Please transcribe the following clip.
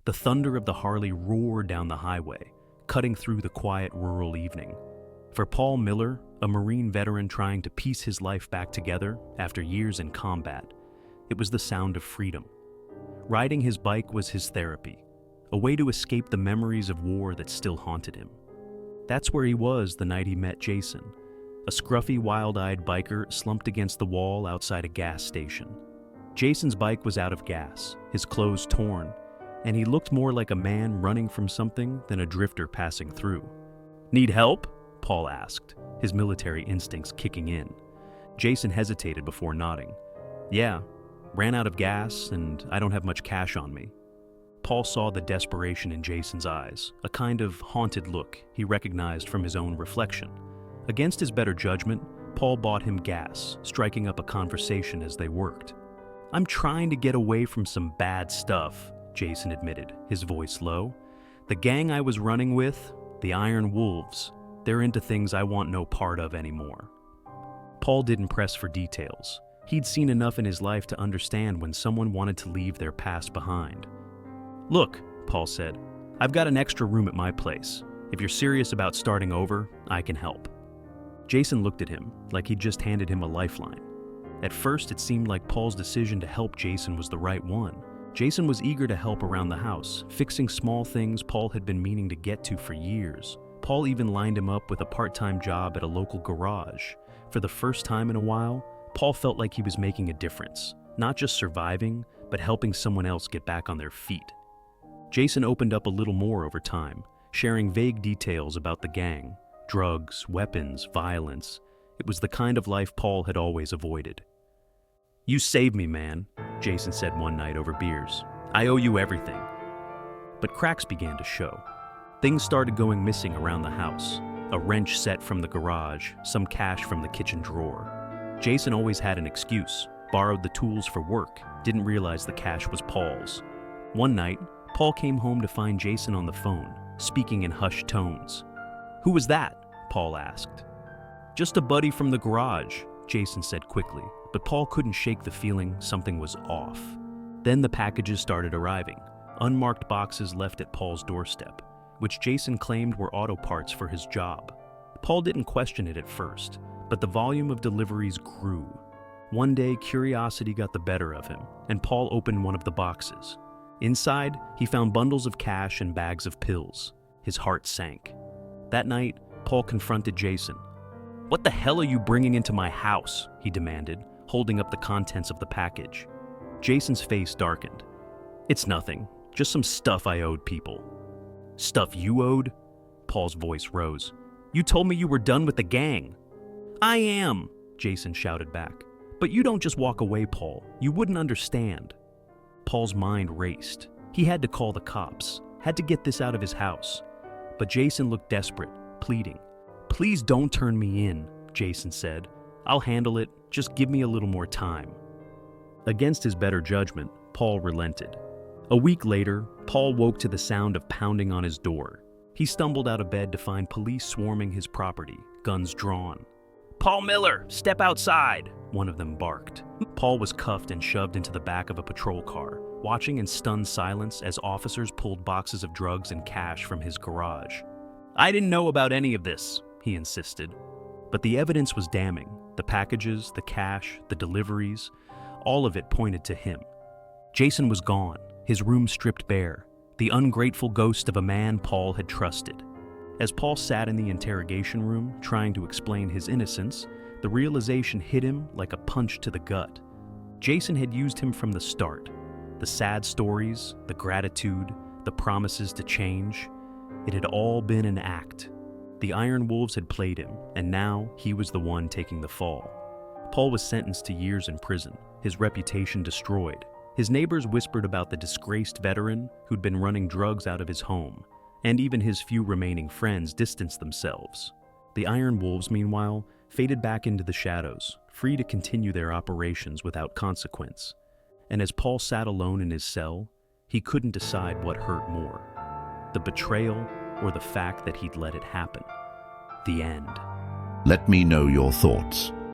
The thunder of the Harley roared down the highway, cutting through the quiet rural evening. For Paul Miller, a Marine veteran trying to piece his life back together after years in combat, it was the sound of freedom. Riding his bike was his therapy, a way to escape the memories of war that still haunted him. That's where he was the night he met Jason, a scruffy, wild-eyed biker slumped against the wall outside a gas station. Jason's bike was out of gas, his clothes torn, and he looked more like a man running from something than a drifter passing through. "Need help?" Paul asked, his military instincts kicking in. Jason hesitated before nodding. "Yeah, ran out of gas and I don't have much cash on me." Paul saw the desperation in Jason's eyes, a kind of haunted look he recognized from his own reflection. Against his better judgment, Paul bought him gas, striking up a conversation as they worked. "I'm trying to get away from some bad stuff," Jason admitted, his voice low. "The gang I was running with, the Iron Wolves, they're into things I want no part of anymore." Paul didn't press for details. He'd seen enough in his life to understand when someone wanted to leave their past behind. "Look," Paul said, "I've got an extra room at my place. If you're serious about starting over, I can help." Jason looked at him like he'd just handed him a lifeline. At first, it seemed like Paul's decision to help Jason was the right one. Jason was eager to help around the house, fixing small things Paul had been meaning to get to for years. Paul even lined him up with a part-time job at a local garage. For the first time in a while, Paul felt like he was making a difference, not just surviving, but helping someone else get back on their feet. Jason opened up a little more over time, sharing vague details about the gang, drugs, weapons, violence. It was the kind of life Paul had always avoided. "You saved me, man," Jason said one night over beers. "I owe you everything." But cracks began to show. Things started going missing around the house. A wrench set from the garage, some cash from the kitchen drawer. Jason always had an excuse, borrowed the tools for work, didn't realize the cash was Paul's. One night, Paul came home to find Jason on the phone, speaking in hushed tones. "Who was that?" Paul asked. "Just a buddy from the garage," Jason said quickly, but Paul couldn't shake the feeling something was off. Then the packages started arriving, unmarked boxes left at Paul's doorstep, which Jason claimed were auto parts for his job. Paul didn't question it at first, but the volume of deliveries grew. One day, curiosity got the better of him, and Paul opened one of the boxes. Inside, he found bundles of cash and bags of pills. His heart sank. That night, Paul confronted Jason. "What the hell are you bringing into my house?" he demanded, holding up the contents of the package. Jason's face darkened. "It's nothing, just some stuff I owed people." "Stuff you owed?" Paul's voice rose. "You told me you were done with the gang." "I am," Jason shouted back. "But you don't just walk away, Paul. You wouldn't understand." Paul's mind raced. He had to call the cops, had to get this out of his house. But Jason looked desperate, pleading. "Please don't turn me in," Jason said. "I'll handle it. Just give me a little more time." Against his better judgment, Paul relented. A week later, Paul woke to the sound of pounding on his door. He stumbled out of bed to find police swarming his property, guns drawn. "Paul Miller, step outside," one of them barked. Paul was cuffed and shoved into the back of a patrol car, watching in stunned silence as officers pulled boxes of drugs and cash from his garage. "I didn't know about any of this," he insisted. But the evidence was damning. The packages, the cash, the deliveries, all of it pointed to him. Jason was gone, his room stripped bare, the ungrateful ghost of a man Paul had trusted. As Paul sat in the interrogation room, trying to explain his innocence, the realization hit him like a punch to the gut. Jason had used him from the start. The sad stories, the gratitude, the promises to change. It had all been an act. The Iron Wolves had played him, and now he was the one taking the fall. Paul was sentenced to years in prison, his reputation destroyed. His neighbors whispered about the disgraced veteran who'd been running drugs out of his home, and even his few remaining friends distanced themselves. The Iron Wolves, meanwhile, faded back into the shadows, free to continue their operations without consequence. And as Paul sat alone in his cell, he couldn't decide what hurt more, the betrayal or the fact that he'd let it happen. The end. Let me know your thoughts.